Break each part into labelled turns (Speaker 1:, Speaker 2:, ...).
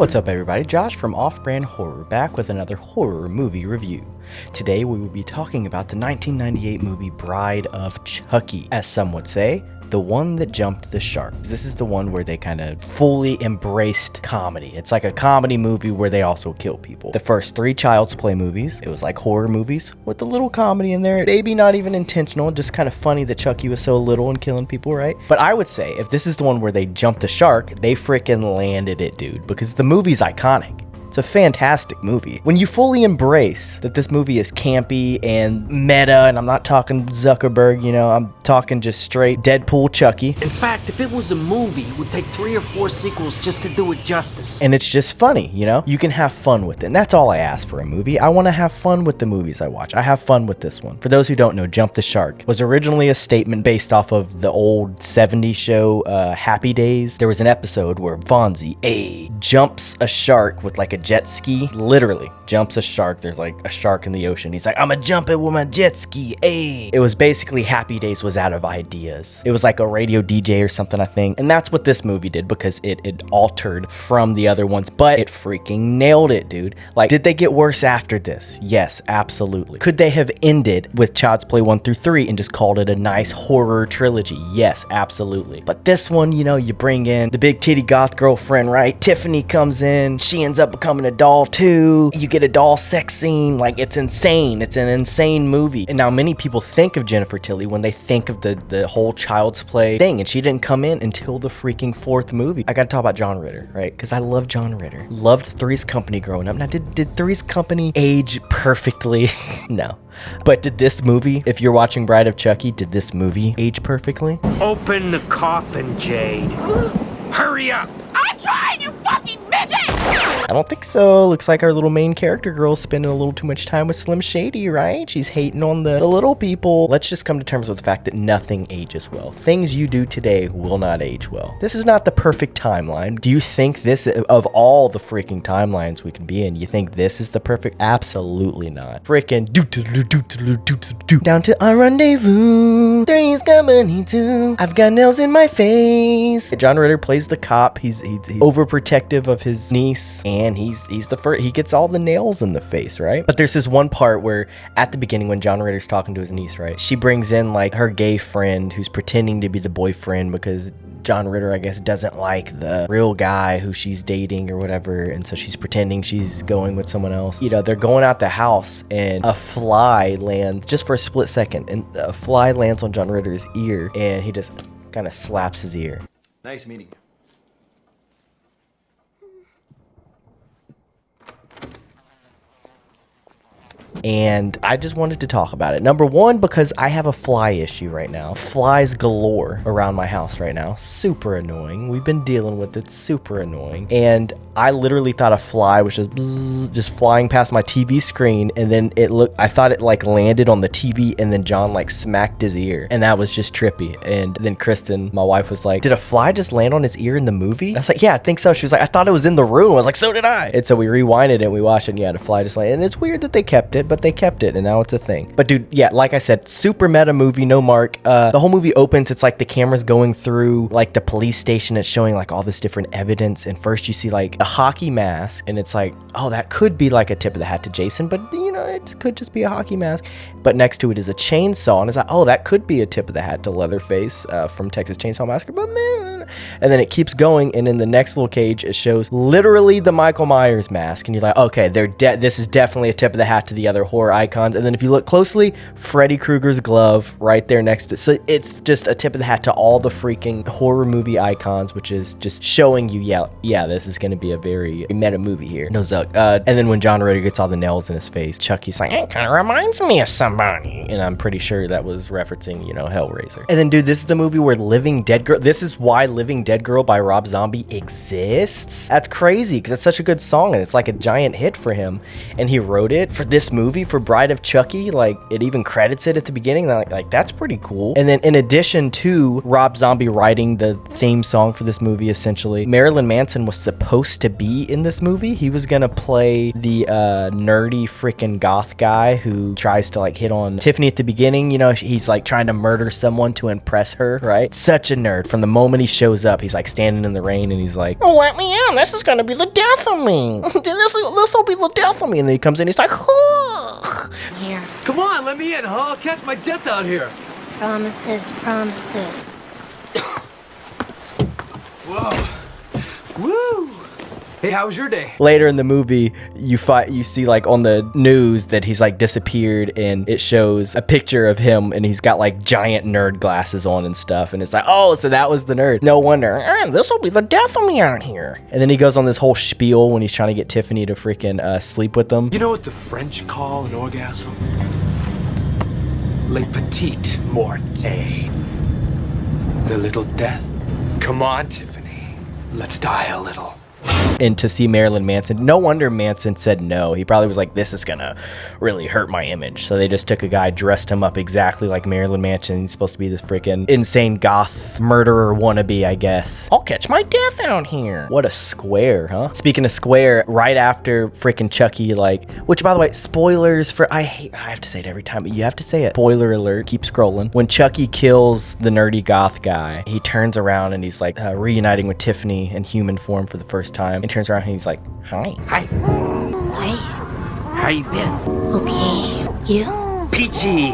Speaker 1: What's up everybody, Josh from Off Brand Horror back with another horror movie review. Today we will be talking about the 1998 movie Bride of Chucky, as some would say, the one that jumped the shark. This is the one where they kind of fully embraced comedy. It's like a comedy movie where they also kill people. The first three Child's Play movies, it was like horror movies with a little comedy in there. Maybe not even intentional, just kind of funny that Chucky was so little and killing people, right? But I would say if this is the one where they jumped the shark, they freaking landed it, dude, because the movie's iconic. It's a fantastic movie. When you fully embrace that this movie is campy and meta, and I'm not talking Zuckerberg, I'm talking just straight Deadpool Chucky.
Speaker 2: In fact, if it was a movie, it would take 3 or 4 sequels just to do it justice.
Speaker 1: And it's just funny, You can have fun with it. And that's all I ask for a movie. I want to have fun with the movies I watch. I have fun with this one. For those who don't know, Jump the Shark was originally a statement based off of the old 70s show, Happy Days. There was an episode where Fonzie jumps a shark with like a jet ski, literally jumps a shark. There's like a shark in the ocean. He's like, I'm gonna jump it with my jet ski. It was basically Happy Days was out of ideas. It was like a radio DJ or something, I think. And that's what this movie did because it altered from the other ones, but it freaking nailed it, dude. Like, did they get worse after this? Yes, absolutely. Could they have ended with Child's Play 1 through 3 and just called it a nice horror trilogy? Yes, absolutely. But this one, you bring in the big titty goth girlfriend, right? Tiffany comes in. She ends up becoming a doll too. You get a doll sex scene. Like, it's insane. It's an insane movie. And now many people think of Jennifer Tilly when they think of the whole Child's Play thing, and she didn't come in until the freaking 4th movie. I gotta talk about John Ritter, right? Because I love John Ritter. Loved Three's Company growing up. Now, did Three's Company age perfectly? No. But did this movie, if you're watching Bride of Chucky, did this movie age perfectly?
Speaker 2: Open the coffin, Jade. Hurry up!
Speaker 3: I'm trying, you fucking midget!
Speaker 1: I don't think so. Looks like our little main character girl's spending a little too much time with Slim Shady, right? She's hating on the little people. Let's just come to terms with the fact that nothing ages well. Things you do today will not age well. This is not the perfect timeline. Do you think this, of all the freaking timelines we can be in, you think this is the perfect? Absolutely not. Freaking down to our rendezvous. Three's Company 2. I've got nails in my face. John Ritter plays the cop. He's overprotective of his niece, and he's the first. He gets all the nails in the face, right? But there's this one part where at the beginning when John Ritter's talking to his niece, right? She brings in like her gay friend who's pretending to be the boyfriend because John Ritter, I guess, doesn't like the real guy who she's dating or whatever, and so she's pretending she's going with someone else. They're going out the house, and a fly lands just for a split second, and a fly lands on John Ritter's ear, and he just kind of slaps his ear.
Speaker 4: Nice meeting you.
Speaker 1: And I just wanted to talk about it. Number one, because I have a fly issue right now. Flies galore around my house right now. Super annoying. We've been dealing with it. Super annoying. And I literally thought a fly was just flying past my TV screen, and then I thought it like landed on the TV, and then John like smacked his ear, and that was just trippy. And then Kristen, my wife, was like, did a fly just land on his ear in the movie? And I was like, yeah, I think so. She was like, I thought it was in the room. I was like, so did I. And so we rewinded it and we watched it, and yeah, the fly just landed. And it's weird that they kept it, but they kept it, and now it's a thing. But dude, yeah, like I said, super meta movie, no mark. The whole movie opens, it's like the camera's going through like the police station. It's showing like all this different evidence, and first you see like a hockey mask, and it's like, oh, that could be like a tip of the hat to Jason, but it could just be a hockey mask. But next to it is a chainsaw, and it's like, oh, that could be a tip of the hat to Leatherface from Texas Chainsaw Massacre, but man. And then it keeps going, and in the next little cage it shows literally the Michael Myers mask, and you're like, okay, this is definitely a tip of the hat to the other horror icons. And then if you look closely, Freddy Krueger's glove right there next to it. So it's just a tip of the hat to all the freaking horror movie icons, which is just showing you, yeah, this is going to be a very meta movie here. No Zuck. And then when John Ritter gets all the nails in his face, Chucky's like, it kind of reminds me of somebody. And I'm pretty sure that was referencing, Hellraiser. And then, dude, this is the movie where Living Dead Girl, this is why Living Dead Girl by Rob Zombie exists. That's crazy because it's such a good song, and it's like a giant hit for him. And he wrote it for this movie, for Bride of Chucky. Like, it even credits it at the beginning. Like that's pretty cool. And then in addition to Rob Zombie writing the theme song for this movie, essentially, Marilyn Manson was supposed to be in this movie. He was gonna play the nerdy freaking goth guy who tries to like hit on Tiffany at the beginning. He's like trying to murder someone to impress her, right? Such a nerd. From the moment he shows up. He's like standing in the rain and he's like, oh, let me in. This is gonna be the death of me. This will be the death of me. And then he comes in, he's like, ugh.
Speaker 4: Here.
Speaker 5: Come on, let me in, huh? I'll catch my death out here.
Speaker 4: Promises, promises.
Speaker 5: Whoa. Woo. Hey, how was your day?
Speaker 1: Later in the movie, you see like on the news that he's like disappeared, and it shows a picture of him, and he's got like giant nerd glasses on and stuff, and it's like, oh, so that was the nerd. No wonder. This will be the death of me out here. And then he goes on this whole spiel when he's trying to get Tiffany to freaking sleep with them.
Speaker 5: You know what the French call an orgasm? Le petite mort. The little death. Come on, Tiffany. Let's die a little.
Speaker 1: And to see Marilyn Manson, no wonder Manson said no. He probably was like, this is gonna really hurt my image. So they just took a guy, dressed him up exactly like Marilyn Manson. He's supposed to be this freaking insane goth murderer wannabe, I guess. I'll catch my death out here. What a square, huh? Speaking of square, right after freaking Chucky, like, which by the way, spoilers for, I have to say it every time, but you have to say it. Spoiler alert, keep scrolling. When Chucky kills the nerdy goth guy, he turns around and he's like reuniting with Tiffany in human form for the first time. And turns around and he's like, hi.
Speaker 2: Hi.
Speaker 4: Hi.
Speaker 2: How you been?
Speaker 4: Okay. You?
Speaker 2: Peachy.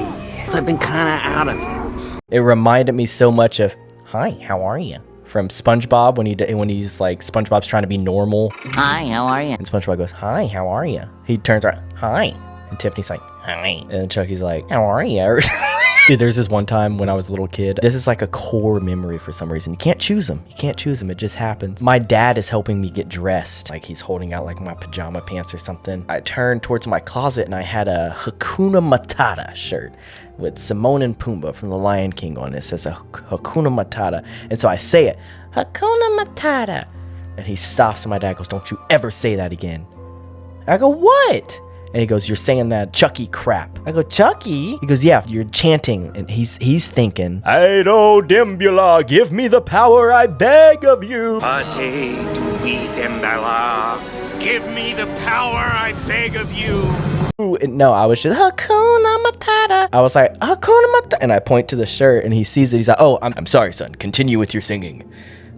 Speaker 2: I've been kinda out of it.
Speaker 1: It reminded me so much of, hi, how are you? From SpongeBob when he's like, SpongeBob's trying to be normal.
Speaker 6: Hi, how are you?
Speaker 1: And SpongeBob goes, hi, how are you? He turns around, hi. And Tiffany's like, hi. And Chucky's like, how are you? Dude, there's this one time when I was a little kid. This is like a core memory for some reason. You can't choose them. You can't choose them. It just happens. My dad is helping me get dressed. Like he's holding out like my pajama pants or something. I turned towards my closet and I had a Hakuna Matata shirt with Simone and Pumbaa from The Lion King on it. It says a Hakuna Matata. And so I say it, Hakuna Matata. And he stops and my dad goes, don't you ever say that again. I go, what? And he goes, you're saying that Chucky crap. I go, Chucky? He goes, yeah, you're chanting. And he's thinking, Aido Dimbula, give me the power, I beg of you.
Speaker 7: Ade Dewey Dembala, give me the power, I beg of you.
Speaker 1: And no, I was just, Hakuna Matata. I was like, Hakuna Matata. And I point to the shirt and he sees it. He's like, oh, I'm sorry, son. Continue with your singing.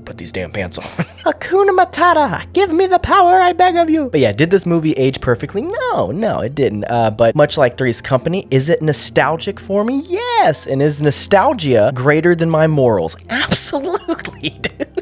Speaker 1: Put these damn pants on. Hakuna Matata, give me the power, I beg of you. But yeah, did this movie age perfectly? No, it didn't. But much like Three's Company, is it nostalgic for me? Yes. And is nostalgia greater than my morals? Absolutely, dude.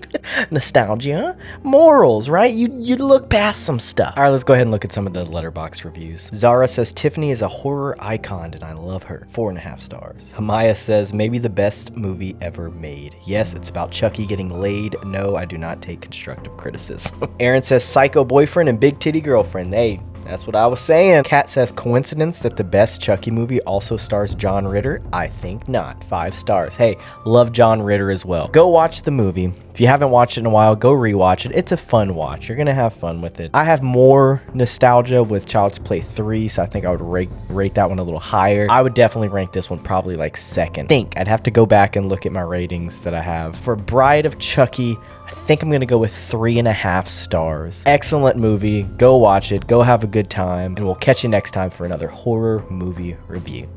Speaker 1: Nostalgia, morals, right? You look past some stuff. All right, let's go ahead and look at some of the Letterboxd reviews. Zara says, Tiffany is a horror icon and I love her. 4.5 stars. Hamaya says, maybe the best movie ever made. Yes, it's about Chucky getting laid. No, I do not take constructive criticism. Aaron says, psycho boyfriend and big titty girlfriend. Hey, that's what I was saying. Kat says, coincidence that the best Chucky movie also stars John Ritter? I think not. 5 stars. Hey, love John Ritter as well. Go watch the movie. If you haven't watched it in a while, go rewatch it. It's a fun watch. You're gonna have fun with it. I have more nostalgia with Child's Play 3, so I think I would rate that one a little higher. I would definitely rank this one probably like second. I'd have to go back and look at my ratings that I have. For Bride of Chucky, I think I'm gonna go with 3.5 stars. Excellent movie. Go watch it. Go have a good time. And we'll catch you next time for another horror movie review.